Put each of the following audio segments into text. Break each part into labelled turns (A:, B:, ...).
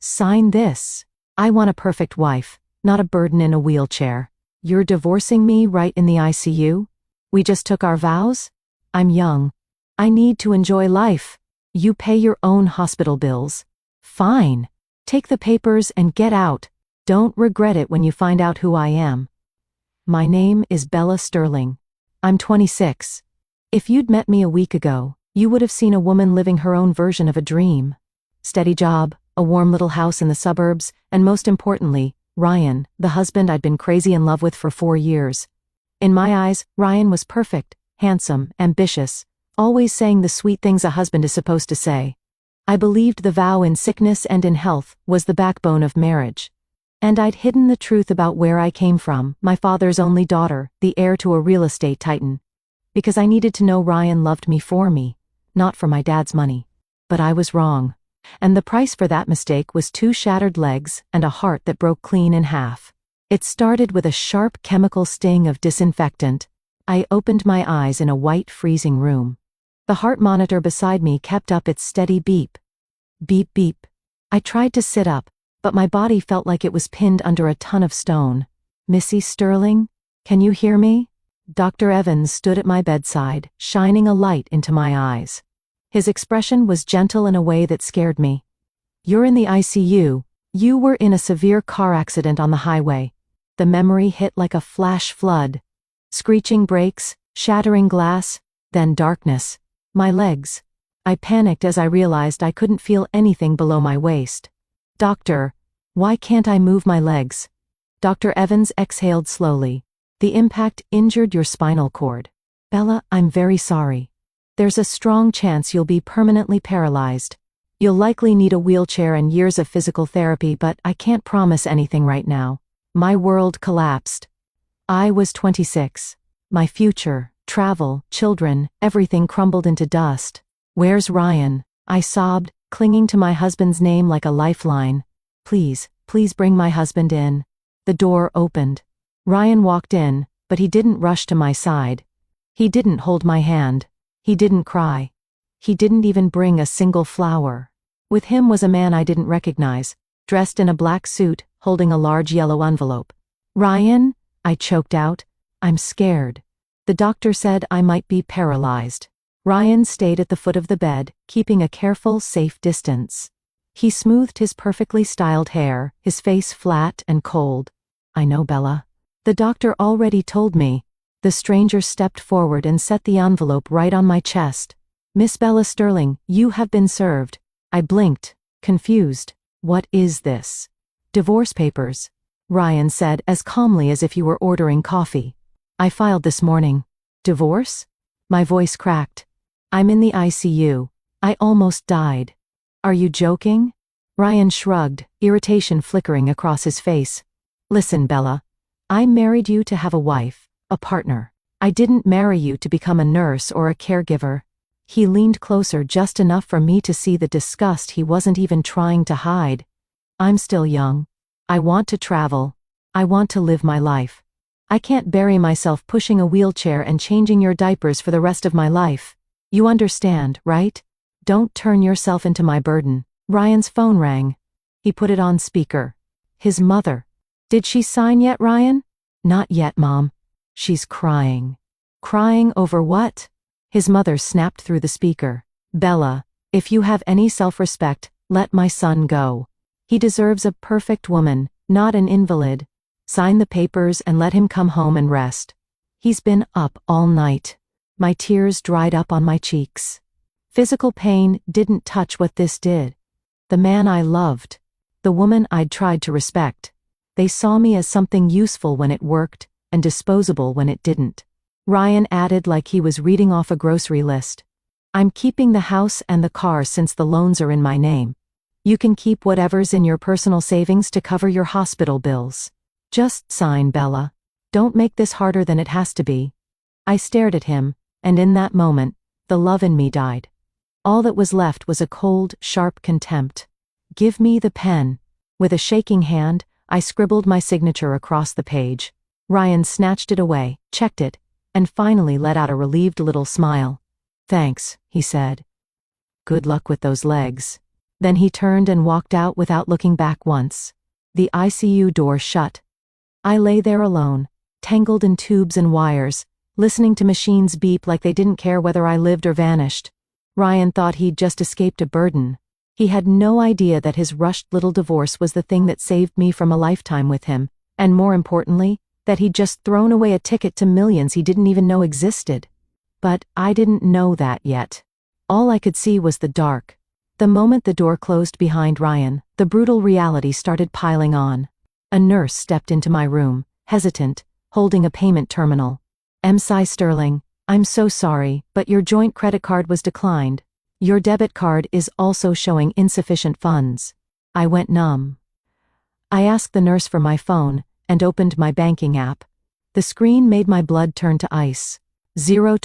A: Sign this. I want a perfect wife, not a burden in a wheelchair. You're divorcing me right in the ICU? We just took our vows? I'm young. I need to enjoy life. You pay your own hospital bills. Fine. Take the papers and get out. Don't regret it when you find out who I am. My name is Bella Sterling. I'm 26. If you'd met me a week ago, you would have seen a woman living her own version of a dream. Steady job, a warm little house in the suburbs, and most importantly, Ryan, the husband I'd been crazy in love with for 4 years. In my eyes, Ryan was perfect, handsome, ambitious, always saying the sweet things a husband is supposed to say. I believed the vow in sickness and in health was the backbone of marriage. And I'd hidden the truth about where I came from, my father's only daughter, the heir to a real estate titan. Because I needed to know Ryan loved me, not for my dad's money. But I was wrong. And the price for that mistake was 2 shattered legs and a heart that broke clean in half. It started with a sharp chemical sting of disinfectant. I opened my eyes in a white, freezing room. The heart monitor beside me kept up its steady beep. Beep beep. I tried to sit up, but my body felt like it was pinned under a ton of stone. Missy Sterling? Can you hear me? Dr. Evans stood at my bedside, shining a light into my eyes. His expression was gentle in a way that scared me. You're in the ICU. You were in a severe car accident on the highway. The memory hit like a flash flood. Screeching brakes, shattering glass, then darkness. My legs. I panicked as I realized I couldn't feel anything below my waist. Doctor, why can't I move my legs? Dr. Evans exhaled slowly. The impact injured your spinal cord. Bella, I'm very sorry. There's a strong chance you'll be permanently paralyzed. You'll likely need a wheelchair and years of physical therapy, but I can't promise anything right now. My world collapsed. I was 26. My future, travel, children, everything crumbled into dust. Where's Ryan? I sobbed, clinging to my husband's name like a lifeline. Please, please bring my husband in. The door opened. Ryan walked in, but he didn't rush to my side. He didn't hold my hand. He didn't cry. He didn't even bring a single flower. With him was a man I didn't recognize, dressed in a black suit, holding a large yellow envelope. Ryan? I choked out. I'm scared. The doctor said I might be paralyzed. Ryan stayed at the foot of the bed, keeping a careful, safe distance. He smoothed his perfectly styled hair, his face flat and cold. I know, Bella. The doctor already told me. The stranger stepped forward and set the envelope right on my chest. Miss Bella Sterling, you have been served. I blinked, confused. What is this? Divorce papers, Ryan said as calmly as if you were ordering coffee. I filed this morning. Divorce? My voice cracked. I'm in the ICU. I almost died. Are you joking? Ryan shrugged, irritation flickering across his face. Listen, Bella. I married you to have a wife, a partner. I didn't marry you to become a nurse or a caregiver. He leaned closer just enough for me to see the disgust he wasn't even trying to hide. I'm still young. I want to travel. I want to live my life. I can't bury myself pushing a wheelchair and changing your diapers for the rest of my life. You understand, right? Don't turn yourself into my burden. Ryan's phone rang. He put it on speaker. His mother. Did she sign yet, Ryan? Not yet, Mom. She's crying. Crying over what? His mother snapped through the speaker. Bella, if you have any self-respect, let my son go. He deserves a perfect woman, not an invalid. Sign the papers and let him come home and rest. He's been up all night. My tears dried up on my cheeks. Physical pain didn't touch what this did. The man I loved. The woman I'd tried to respect. They saw me as something useful when it worked, and disposable when it didn't. Ryan added like he was reading off a grocery list. I'm keeping the house and the car since the loans are in my name. You can keep whatever's in your personal savings to cover your hospital bills. Just sign, Bella. Don't make this harder than it has to be. I stared at him, and in that moment, the love in me died. All that was left was a cold, sharp contempt. Give me the pen. With a shaking hand, I scribbled my signature across the page. Ryan snatched it away, checked it, and finally let out a relieved little smile. Thanks, he said. Good luck with those legs. Then he turned and walked out without looking back once. The ICU door shut. I lay there alone, tangled in tubes and wires, listening to machines beep like they didn't care whether I lived or vanished. Ryan thought he'd just escaped a burden. He had no idea that his rushed little divorce was the thing that saved me from a lifetime with him, and more importantly, that he'd just thrown away a ticket to millions he didn't even know existed. But I didn't know that yet. All I could see was the dark. The moment the door closed behind Ryan, the brutal reality started piling on. A nurse stepped into my room, hesitant, holding a payment terminal. "Cy Sterling, I'm so sorry, but your joint credit card was declined. Your debit card is also showing insufficient funds." I went numb. I asked the nurse for my phone and opened my banking app. The screen made my blood turn to ice. Zero.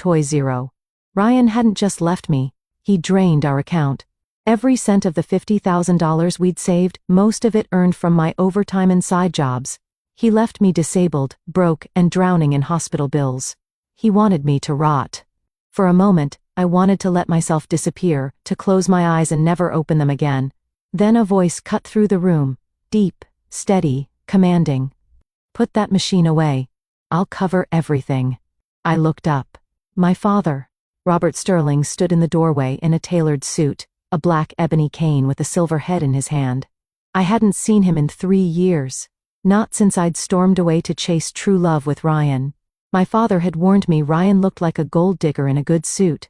A: Ryan hadn't just left me, he drained our account. Every cent of the $50,000 we'd saved, most of it earned from my overtime and side jobs. He left me disabled, broke, and drowning in hospital bills. He wanted me to rot. For a moment, I wanted to let myself disappear, to close my eyes and never open them again. Then a voice cut through the room, deep, steady, commanding. "Put that machine away. I'll cover everything." I looked up. My father, Robert Sterling, stood in the doorway in a tailored suit, a black ebony cane with a silver head in his hand. I hadn't seen him in 3 years. Not since I'd stormed away to chase true love with Ryan. My father had warned me Ryan looked like a gold digger in a good suit.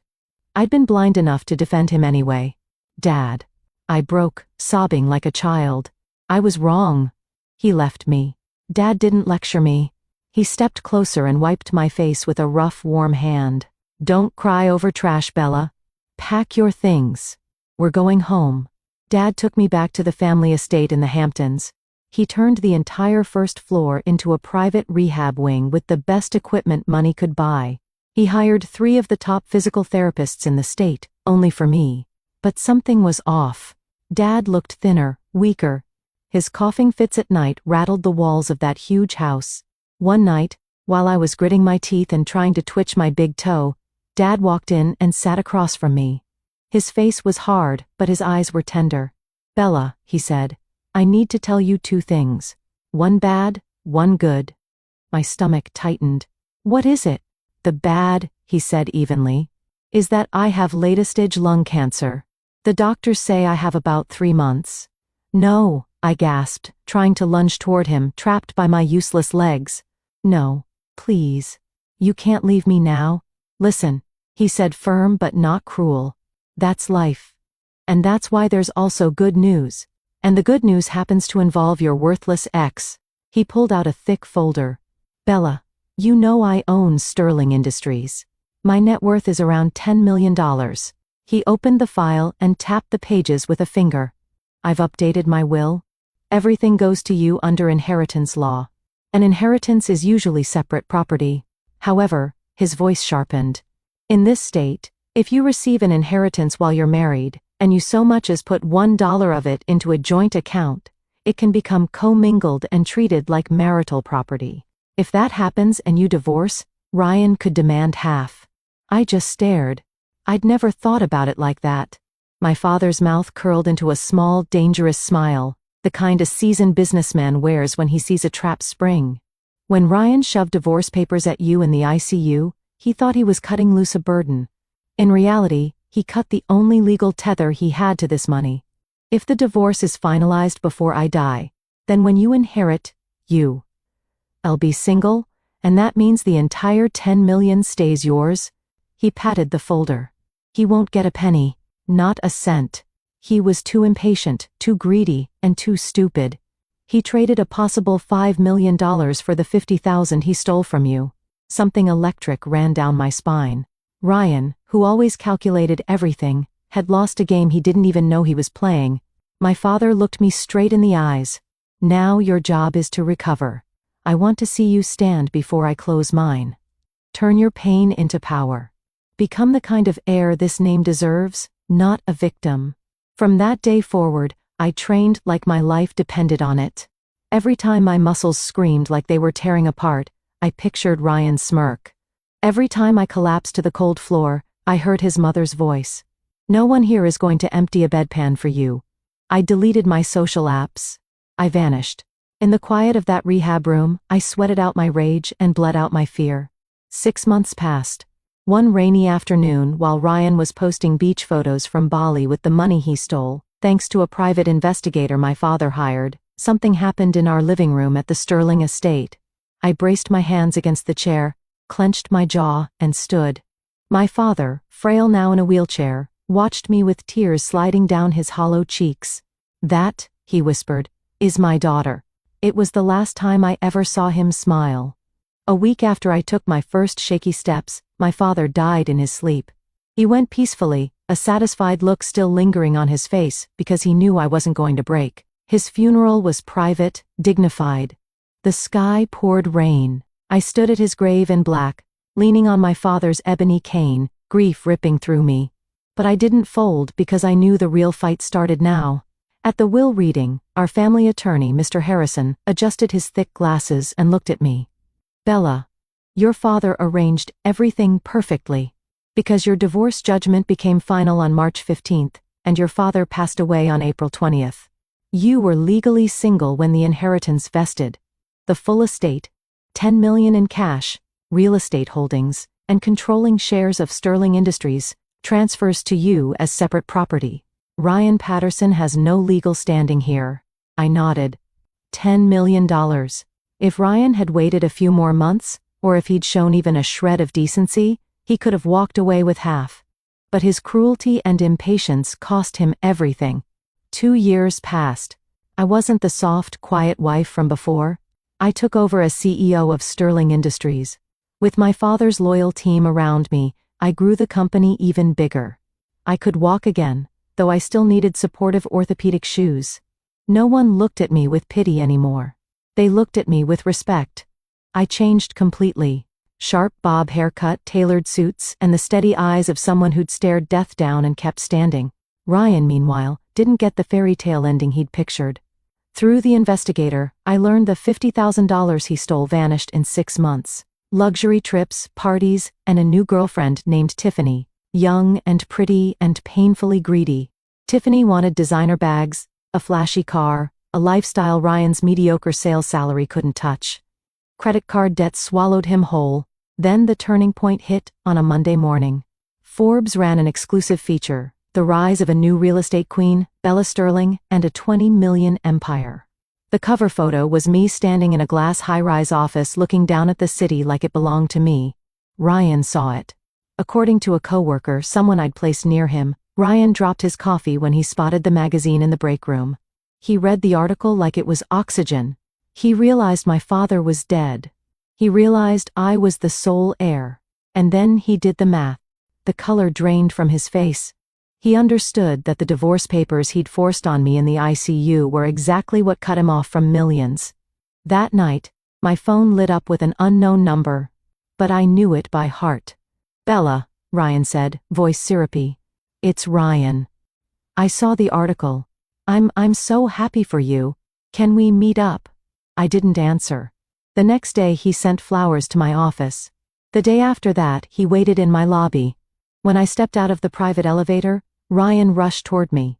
A: I'd been blind enough to defend him anyway. "Dad." I broke, sobbing like a child. I was wrong. He left me. Dad didn't lecture me. He stepped closer and wiped my face with a rough, warm hand. "Don't cry over trash, Bella. Pack your things. We're going home." Dad took me back to the family estate in the Hamptons. He turned the entire first floor into a private rehab wing with the best equipment money could buy. He hired 3 of the top physical therapists in the state, only for me. But something was off. Dad looked thinner, weaker. His coughing fits at night rattled the walls of that huge house. One night, while I was gritting my teeth and trying to twitch my big toe, Dad walked in and sat across from me. His face was hard, but his eyes were tender. "Bella," he said, "I need to tell you 2 things. One bad, one good." My stomach tightened. "What is it?" "The bad," he said evenly, "is that I have late-stage lung cancer. The doctors say I have about 3 months. "No," I gasped, trying to lunge toward him, trapped by my useless legs. "No, please. You can't leave me now. Listen," he said, firm but not cruel. "That's life. And that's why there's also good news. And the good news happens to involve your worthless ex." He pulled out a thick folder. "Bella, you know I own Sterling Industries. My net worth is around $10 million. He opened the file and tapped the pages with a finger. "I've updated my will. Everything goes to you under inheritance law. An inheritance is usually separate property. However," his voice sharpened, "in this state, if you receive an inheritance while you're married, and you so much as put $1 of it into a joint account, it can become commingled and treated like marital property. If that happens and you divorce, Ryan could demand half." I just stared. I'd never thought about it like that. My father's mouth curled into a small, dangerous smile, the kind a seasoned businessman wears when he sees a trap spring. "When Ryan shoved divorce papers at you in the ICU, he thought he was cutting loose a burden. In reality, he cut the only legal tether he had to this money. If the divorce is finalized before I die, then when you inherit, I'll be single, and that means the entire $10 million stays yours." He patted the folder. "He won't get a penny, not a cent. He was too impatient, too greedy, and too stupid. He traded a possible $5 million for the $50,000 he stole from you." Something electric ran down my spine. Ryan, who always calculated everything, had lost a game he didn't even know he was playing. My father looked me straight in the eyes. "Now your job is to recover. I want to see you stand before I close mine. Turn your pain into power. Become the kind of heir this name deserves, not a victim." From that day forward, I trained like my life depended on it. Every time my muscles screamed like they were tearing apart, I pictured Ryan's smirk. Every time I collapsed to the cold floor, I heard his mother's voice. "No one here is going to empty a bedpan for you. I deleted my social apps. I vanished. In the quiet of that rehab room, I sweated out my rage and bled out my fear. 6 months passed. One rainy afternoon, while Ryan was posting beach photos from Bali with the money he stole, thanks to a private investigator my father hired, something happened in our living room at the Sterling estate. I braced my hands against the chair, clenched my jaw, and stood. My father, frail now in a wheelchair, watched me with tears sliding down his hollow cheeks. "That," he whispered, "is my daughter." It was the last time I ever saw him smile. A week after I took my first shaky steps, my father died in his sleep. He went peacefully, a satisfied look still lingering on his face because he knew I wasn't going to break. His funeral was private, dignified. The sky poured rain. I stood at his grave in black, leaning on my father's ebony cane, grief ripping through me. But I didn't fold because I knew the real fight started now. At the will reading, our family attorney, Mr. Harrison, adjusted his thick glasses and looked at me. "Bella, your father arranged everything perfectly. Because your divorce judgment became final on March 15th, and your father passed away on April 20th. You were legally single when the inheritance vested. The full estate, $10 million in cash, real estate holdings, and controlling shares of Sterling Industries, transfers to you as separate property. Ryan Patterson has no legal standing here." I nodded. $10 million. If Ryan had waited a few more months, or if he'd shown even a shred of decency, he could have walked away with half. But his cruelty and impatience cost him everything. 2 years passed. I wasn't the soft, quiet wife from before. I took over as CEO of Sterling Industries. With my father's loyal team around me, I grew the company even bigger. I could walk again, though I still needed supportive orthopedic shoes. No one looked at me with pity anymore. They looked at me with respect. I changed completely. Sharp bob haircut, tailored suits, and the steady eyes of someone who'd stared death down and kept standing. Ryan, meanwhile, didn't get the fairy tale ending he'd pictured. Through the investigator, I learned the $50,000 he stole vanished in 6 months. Luxury trips, parties, and a new girlfriend named Tiffany, young and pretty and painfully greedy. Tiffany wanted designer bags, a flashy car, a lifestyle Ryan's mediocre sales salary couldn't touch. Credit card debt swallowed him whole. Then the turning point hit on a Monday morning. Forbes ran an exclusive feature, the rise of a new real estate queen, Bella Sterling, and a $20 million empire. The cover photo was me standing in a glass high-rise office looking down at the city like it belonged to me. Ryan saw it. According to a coworker, someone I'd placed near him, Ryan dropped his coffee when he spotted the magazine in the break room. He read the article like it was oxygen. He realized my father was dead. He realized I was the sole heir. And then he did the math. The color drained from his face. He understood that the divorce papers he'd forced on me in the ICU were exactly what cut him off from millions. That night, my phone lit up with an unknown number, but I knew it by heart. "Bella," Ryan said, voice syrupy. "It's Ryan. I saw the article. I'm so happy for you. Can we meet up?" I didn't answer. The next day he sent flowers to my office. The day after that he waited in my lobby. When I stepped out of the private elevator, Ryan rushed toward me.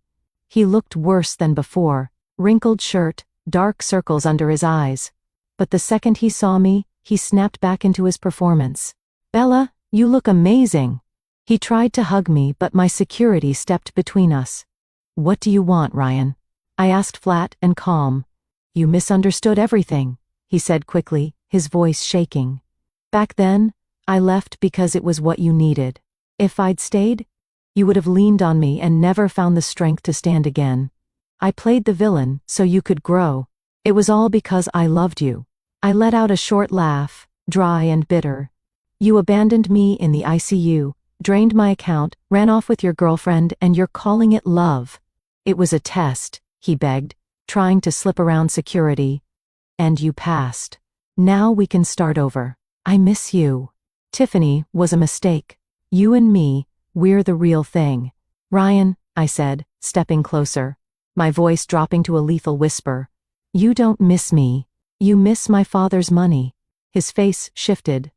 A: He looked worse than before, wrinkled shirt, dark circles under his eyes. But the second he saw me, he snapped back into his performance. "Bella, you look amazing." He tried to hug me, but my security stepped between us. "What do you want, Ryan?" I asked flat and calm. "You misunderstood everything," he said quickly, his voice shaking. "Back then, I left because it was what you needed. If I'd stayed, you would have leaned on me and never found the strength to stand again. I played the villain so you could grow. It was all because I loved you." I let out a short laugh, dry and bitter. "You abandoned me in the ICU, drained my account, ran off with your girlfriend, and you're calling it love." "It was a test," he begged, trying to slip around security. "And you passed. Now we can start over. I miss you. Tiffany was a mistake. You and me, we're the real thing." "Ryan," I said, stepping closer, my voice dropping to a lethal whisper. "You don't miss me. You miss my father's money." His face shifted.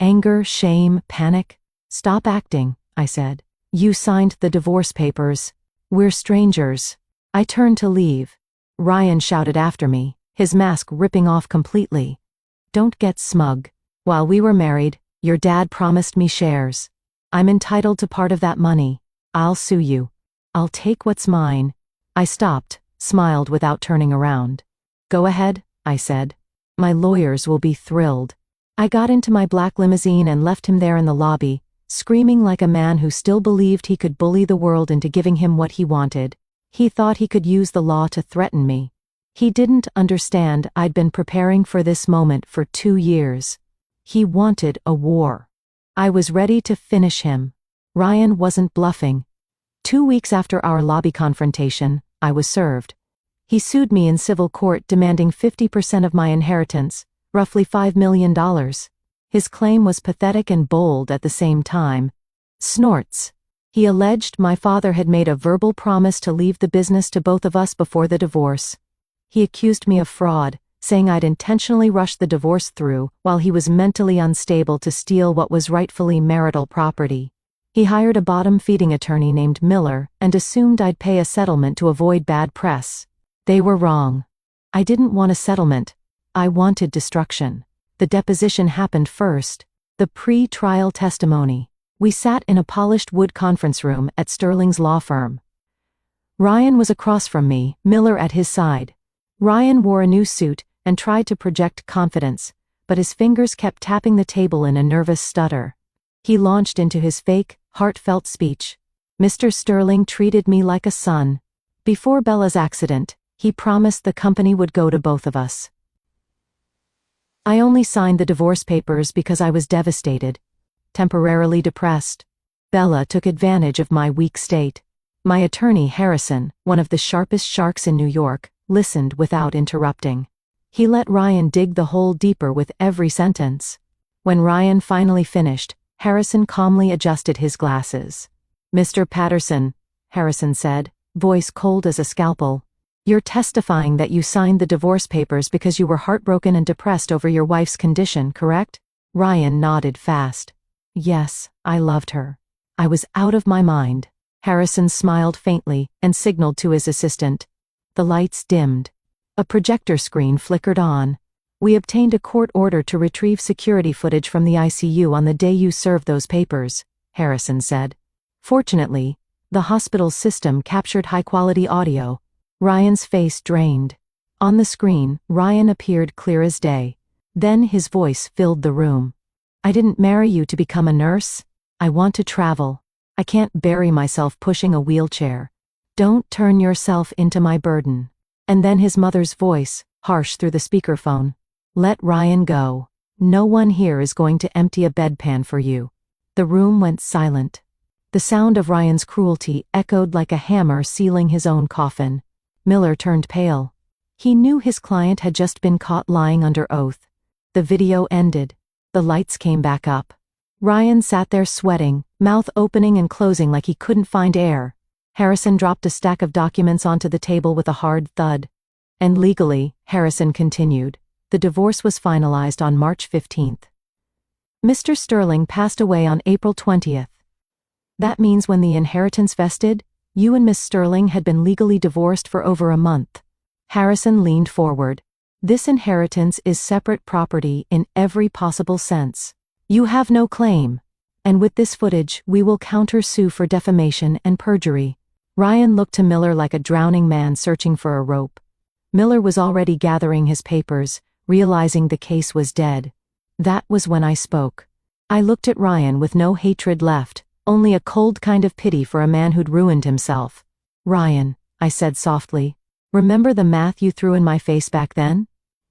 A: Anger, shame, panic. "Stop acting," I said. "You signed the divorce papers. We're strangers." I turned to leave. Ryan shouted after me, his mask ripping off completely. Don't get smug. While we were married, your dad promised me shares. I'm entitled to part of that money. I'll sue you. I'll take what's mine. I stopped, smiled without turning around. Go ahead, I said. My lawyers will be thrilled. I got into my black limousine and left him there in the lobby, screaming like a man who still believed he could bully the world into giving him what he wanted. He thought he could use the law to threaten me. He didn't understand I'd been preparing for this moment for 2 years. He wanted a war. I was ready to finish him. Ryan wasn't bluffing. 2 weeks after our lobby confrontation, I was served. He sued me in civil court demanding 50% of my inheritance, roughly $5 million. His claim was pathetic and bold at the same time. Snorts. He alleged my father had made a verbal promise to leave the business to both of us before the divorce. He accused me of fraud, saying I'd intentionally rushed the divorce through while he was mentally unstable to steal what was rightfully marital property. He hired a bottom-feeding attorney named Miller and assumed I'd pay a settlement to avoid bad press. They were wrong. I didn't want a settlement. I wanted destruction. The deposition happened first. The pre-trial testimony. We sat in a polished wood conference room at Sterling's law firm. Ryan was across from me, Miller at his side. Ryan wore a new suit and tried to project confidence, but his fingers kept tapping the table in a nervous stutter. He launched into his fake, heartfelt speech. Mr. Sterling treated me like a son. Before Bella's accident, he promised the company would go to both of us. I only signed the divorce papers because I was devastated, temporarily depressed. Bella took advantage of my weak state. My attorney, Harrison, one of the sharpest sharks in New York, listened without interrupting. He let Ryan dig the hole deeper with every sentence. When Ryan finally finished, Harrison calmly adjusted his glasses. Mr. Patterson, Harrison said, voice cold as a scalpel, you're testifying that you signed the divorce papers because you were heartbroken and depressed over your wife's condition, correct? Ryan nodded fast. Yes, I loved her. I was out of my mind. Harrison smiled faintly and signaled to his assistant. The lights dimmed. A projector screen flickered on. We obtained a court order to retrieve security footage from the ICU on the day you served those papers, Harrison said. Fortunately, the hospital's system captured high-quality audio. Ryan's face drained. On the screen, Ryan appeared clear as day. Then his voice filled the room. I didn't marry you to become a nurse. I want to travel. I can't bury myself pushing a wheelchair. Don't turn yourself into my burden. And then his mother's voice, harsh through the speakerphone. Let Ryan go. No one here is going to empty a bedpan for you. The room went silent. The sound of Ryan's cruelty echoed like a hammer sealing his own coffin. Miller turned pale. He knew his client had just been caught lying under oath. The video ended. The lights came back up. Ryan sat there sweating, mouth opening and closing like he couldn't find air. Harrison dropped a stack of documents onto the table with a hard thud. And legally, Harrison continued, the divorce was finalized on March 15th. Mr. Sterling passed away on April 20th. That means when the inheritance vested, you and Miss Sterling had been legally divorced for over a month. Harrison leaned forward. This inheritance is separate property in every possible sense. You have no claim. And with this footage, we will counter-sue for defamation and perjury. Ryan looked to Miller like a drowning man searching for a rope. Miller was already gathering his papers, realizing the case was dead. That was when I spoke. I looked at Ryan with no hatred left, only a cold kind of pity for a man who'd ruined himself. Ryan, I said softly, remember the math you threw in my face back then?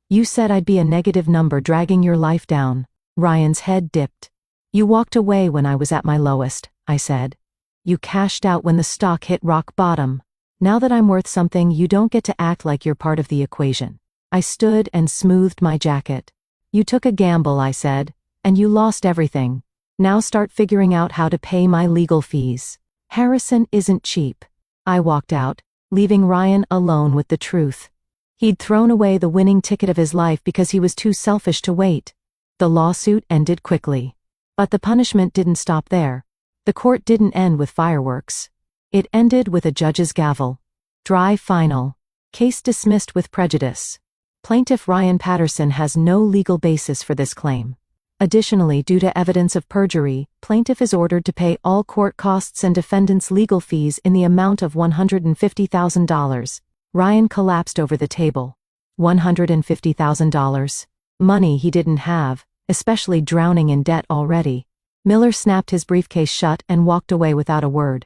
A: You said I'd be a negative number dragging your life down. Ryan's head dipped. You walked away when I was at my lowest, I said. You cashed out when the stock hit rock bottom. Now that I'm worth something, you don't get to act like you're part of the equation. I stood and smoothed my jacket. You took a gamble, I said, and you lost everything. Now start figuring out how to pay my legal fees. Harrison isn't cheap. I walked out, leaving Ryan alone with the truth. He'd thrown away the winning ticket of his life because he was too selfish to wait. The lawsuit ended quickly. But the punishment didn't stop there. The court didn't end with fireworks. It ended with a judge's gavel. Dry final. Case dismissed with prejudice. Plaintiff Ryan Patterson has no legal basis for this claim. Additionally, due to evidence of perjury, plaintiff is ordered to pay all court costs and defendant's legal fees in the amount of $150,000. Ryan collapsed over the table. $150,000. Money he didn't have, especially drowning in debt already. Miller snapped his briefcase shut and walked away without a word.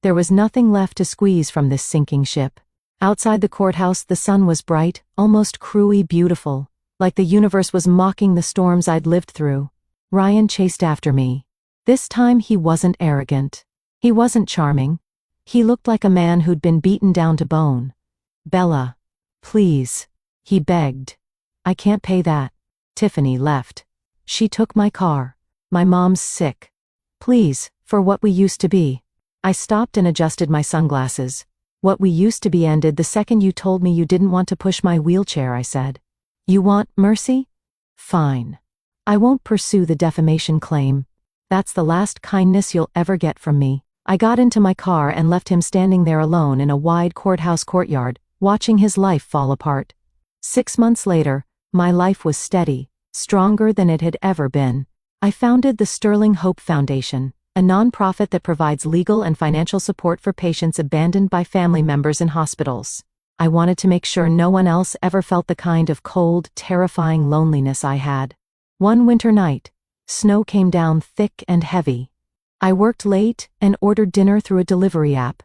A: There was nothing left to squeeze from this sinking ship. Outside the courthouse, the sun was bright, almost cruelly beautiful, like the universe was mocking the storms I'd lived through. Ryan chased after me. This time he wasn't arrogant. He wasn't charming. He looked like a man who'd been beaten down to bone. "Bella. Please," he begged. "I can't pay that." Tiffany left. "She took my car. My mom's sick. Please, for what we used to be." I stopped and adjusted my sunglasses. "What we used to be ended the second you told me you didn't want to push my wheelchair," I said. "You want mercy? Fine. I won't pursue the defamation claim. That's the last kindness you'll ever get from me." I got into my car and left him standing there alone in a wide courthouse courtyard, watching his life fall apart. 6 months later, my life was steady, stronger than it had ever been. I founded the Sterling Hope Foundation, a nonprofit that provides legal and financial support for patients abandoned by family members in hospitals. I wanted to make sure no one else ever felt the kind of cold, terrifying loneliness I had. One winter night, snow came down thick and heavy. I worked late and ordered dinner through a delivery app.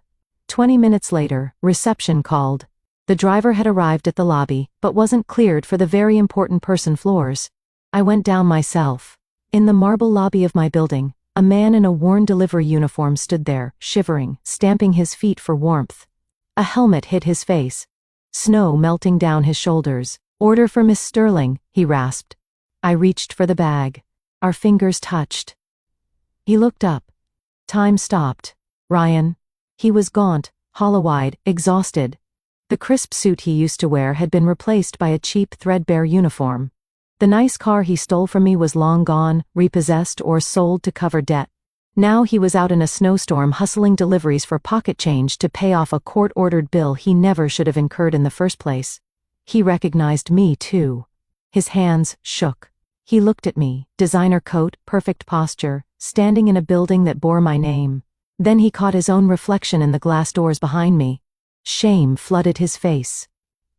A: 20 minutes later, reception called. The driver had arrived at the lobby, but wasn't cleared for the very important person floors. I went down myself. In the marble lobby of my building, a man in a worn delivery uniform stood there, shivering, stamping his feet for warmth. A helmet hit his face. Snow melting down his shoulders. "Order for Miss Sterling," he rasped. I reached for the bag. Our fingers touched. He looked up. Time stopped. "Ryan." He was gaunt, hollow-eyed, exhausted. The crisp suit he used to wear had been replaced by a cheap, threadbare uniform. The nice car he stole from me was long gone, repossessed, or sold to cover debt. Now he was out in a snowstorm hustling deliveries for pocket change to pay off a court-ordered bill he never should have incurred in the first place. He recognized me, too. His hands shook. He looked at me, designer coat, perfect posture, standing in a building that bore my name. Then he caught his own reflection in the glass doors behind me. Shame flooded his face.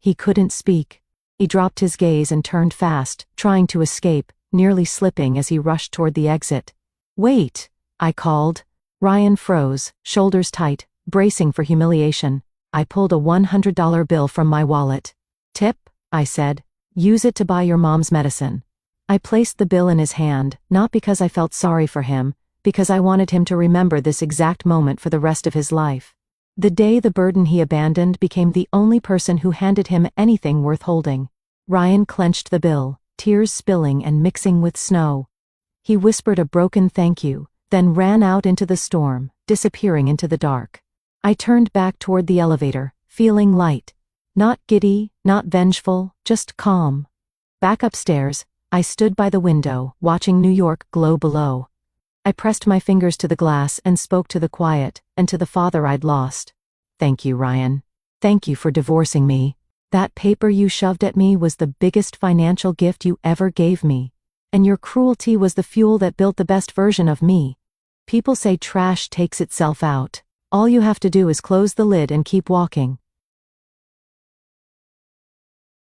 A: He couldn't speak. He dropped his gaze and turned fast, trying to escape, nearly slipping as he rushed toward the exit. "Wait," I called. Ryan froze, shoulders tight, bracing for humiliation. I pulled a $100 bill from my wallet. "Tip," I said. "Use it to buy your mom's medicine." I placed the bill in his hand, not because I felt sorry for him, because I wanted him to remember this exact moment for the rest of his life. The day the burden he abandoned became the only person who handed him anything worth holding. Ryan clenched the bill, tears spilling and mixing with snow. He whispered a broken thank you, then ran out into the storm, disappearing into the dark. I turned back toward the elevator, feeling light. Not giddy, not vengeful, just calm. Back upstairs, I stood by the window, watching New York glow below. I pressed my fingers to the glass and spoke to the quiet, and to the father I'd lost. "Thank you, Ryan. Thank you for divorcing me. That paper you shoved at me was the biggest financial gift you ever gave me. And your cruelty was the fuel that built the best version of me. People say trash takes itself out. All you have to do is close the lid and keep walking.